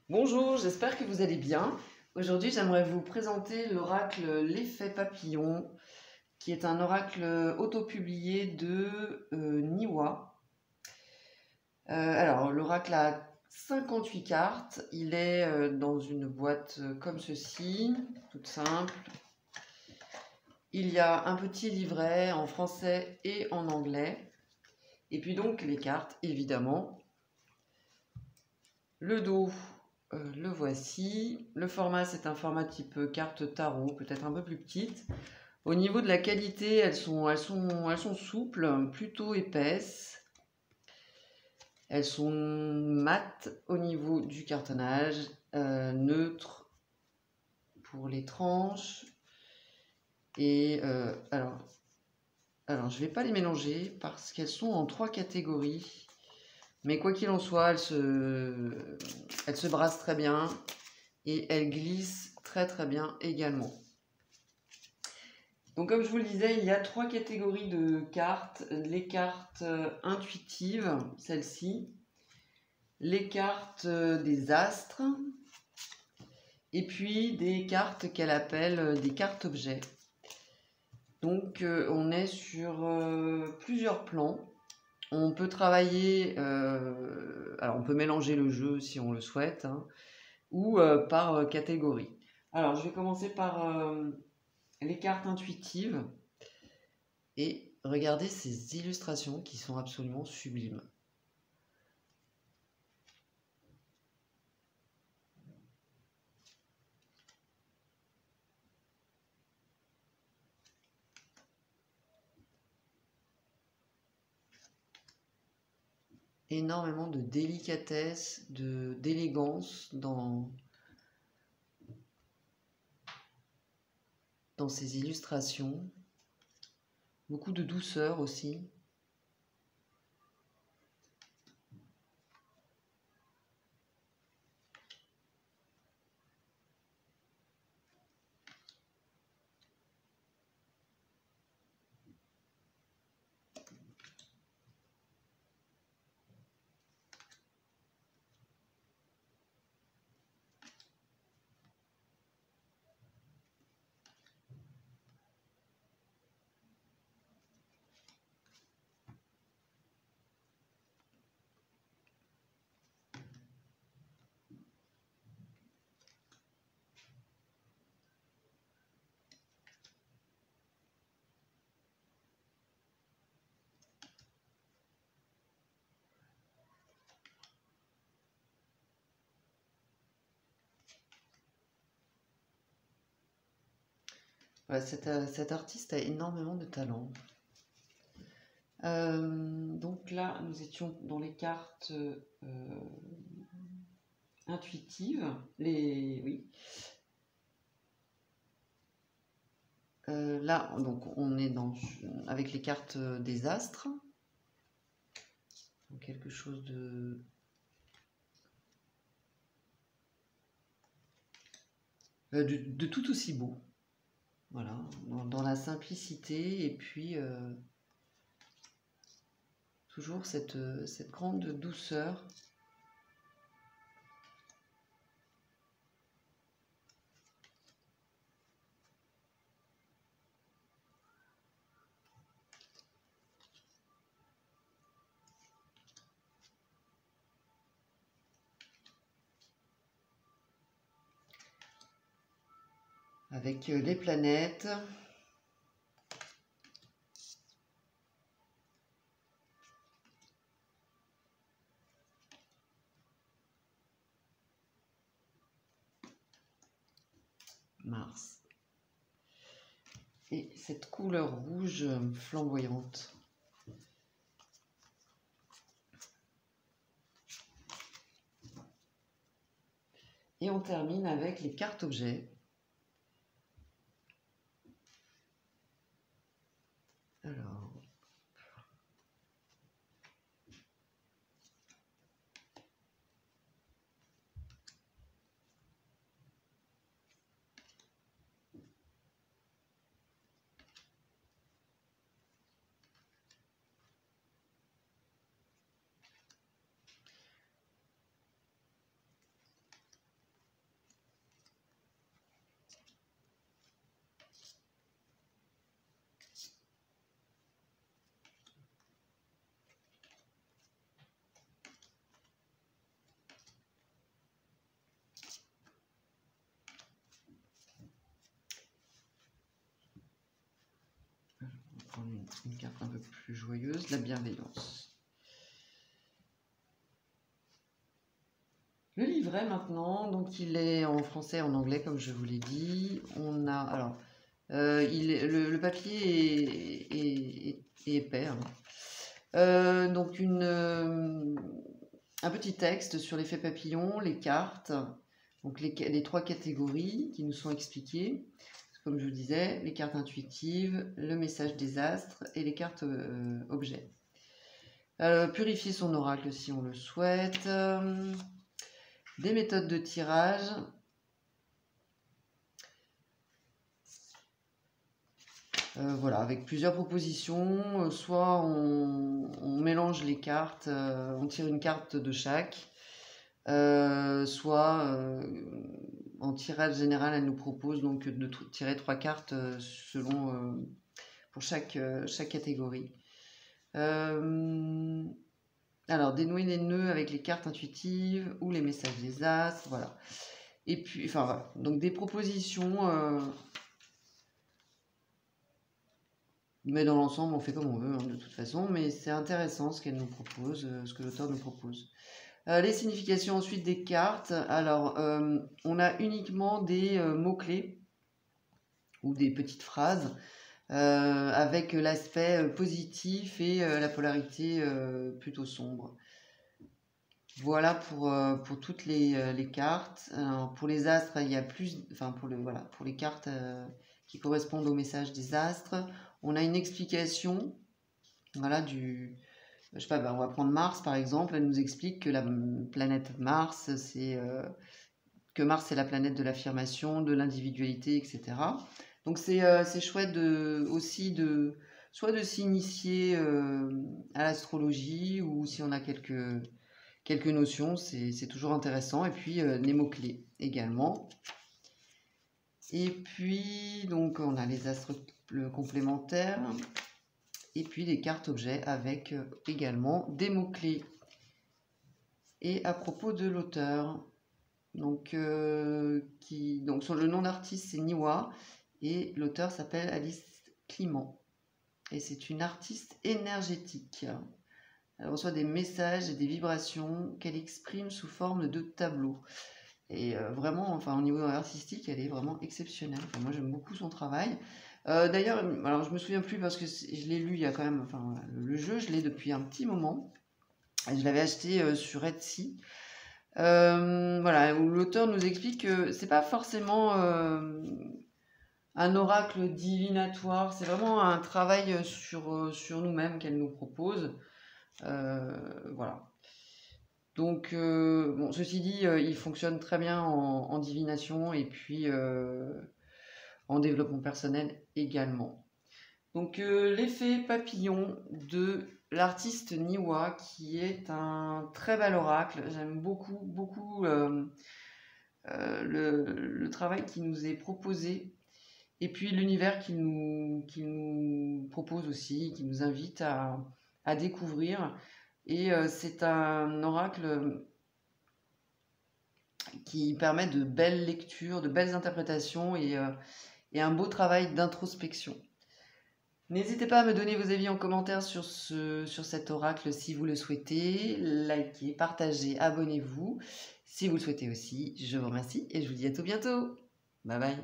Bonjour, j'espère que vous allez bien. Aujourd'hui, j'aimerais vous présenter l'oracle L'Effet Papillon, qui est un oracle autopublié de Niwa. L'oracle a 58 cartes. Il est dans une boîte comme ceci, toute simple. Il y a un petit livret en français et en anglais. Et puis donc les cartes, évidemment. Le dos. Le voici. Le format, c'est un format type carte tarot, peut-être un peu plus petite. Au niveau de la qualité, elles sont souples, plutôt épaisses. Elles sont mates au niveau du cartonnage, neutre pour les tranches. Et alors, je ne vais pas les mélanger parce qu'elles sont en 3 catégories. Mais quoi qu'il en soit, elles se brassent très bien et elles glissent très très bien également. Donc comme je vous le disais, il y a 3 catégories de cartes. Les cartes intuitives, celles-ci, les cartes des astres, et puis des cartes qu'elle appelle des cartes objets. Donc on est sur plusieurs plans. On peut travailler, alors on peut mélanger le jeu si on le souhaite, hein, ou par catégorie. Alors je vais commencer par les cartes intuitives et regardez ces illustrations qui sont absolument sublimes. Énormément de délicatesse, d'élégance dans ces illustrations. Beaucoup de douceur aussi. Ouais, cet artiste a énormément de talent. Donc là, nous étions dans les cartes intuitives. Oui. Là, donc, on est avec les cartes des astres. Donc, quelque chose de tout aussi beau. Voilà, dans la simplicité et puis toujours cette grande douceur. Avec les planètes. Mars. Et cette couleur rouge flamboyante. Et on termine avec les cartes objets. Alors, une carte un peu plus joyeuse, la bienveillance. Le livret maintenant, donc il est en français et en anglais comme je vous l'ai dit. On a, alors, le papier est épais. Hein. Donc un petit texte sur l'effet papillon, les cartes, donc les 3 catégories qui nous sont expliquées. Comme je vous disais, les cartes intuitives, le message des astres et les cartes objets. Purifier son oracle si on le souhaite. Des méthodes de tirage. Voilà, avec plusieurs propositions. Soit on mélange les cartes, on tire une carte de chaque. Soit en tirage général, elle nous propose donc de tirer 3 cartes selon pour chaque catégorie. Alors, dénouer les nœuds avec les cartes intuitives ou les messages des astres, voilà. Et puis, enfin voilà, donc des propositions, mais dans l'ensemble, on fait comme on veut, hein, de toute façon, mais c'est intéressant ce qu'elle nous propose, ce que l'auteur nous propose. Les significations ensuite des cartes. Alors, on a uniquement des mots-clés ou des petites phrases avec l'aspect positif et la polarité plutôt sombre. Voilà pour toutes les cartes. Alors, pour les astres, il y a plus, enfin pour les cartes qui correspondent au message des astres, on a une explication, voilà, je sais pas, on va prendre Mars par exemple, elle nous explique que la planète Mars, que Mars c'est la planète de l'affirmation, de l'individualité, etc. Donc c'est chouette aussi soit de s'initier à l'astrologie, ou si on a quelques notions, c'est toujours intéressant. Et puis les mots-clés également. Et puis donc on a les astres complémentaires. Et puis des cartes objets avec également des mots-clés. Et à propos de l'auteur, donc le nom d'artiste c'est Niwa et l'auteur s'appelle Alice Climent. Et c'est une artiste énergétique. Elle reçoit des messages et des vibrations qu'elle exprime sous forme de tableaux. Et vraiment, enfin au niveau artistique, elle est vraiment exceptionnelle. Enfin, moi j'aime beaucoup son travail. D'ailleurs, alors je me souviens plus parce que je l'ai lu il y a quand même, enfin le jeu, je l'ai depuis un petit moment. Et je l'avais acheté sur Etsy. Voilà, où l'auteur nous explique que c'est pas forcément un oracle divinatoire, c'est vraiment un travail sur nous-mêmes qu'elle nous propose. Voilà. Donc, bon, ceci dit, il fonctionne très bien en divination et puis en développement personnel également. Donc, l'effet papillon de l'artiste Niwa, qui est un très bel oracle. J'aime beaucoup le travail qui nous est proposé. Et puis l'univers qu'il nous propose aussi, qui nous invite à découvrir. Et c'est un oracle qui permet de belles lectures, de belles interprétations et un beau travail d'introspection. N'hésitez pas à me donner vos avis en commentaire sur cet oracle si vous le souhaitez. Likez, partagez, abonnez-vous si vous le souhaitez aussi. Je vous remercie et je vous dis à tout bientôt. Bye bye.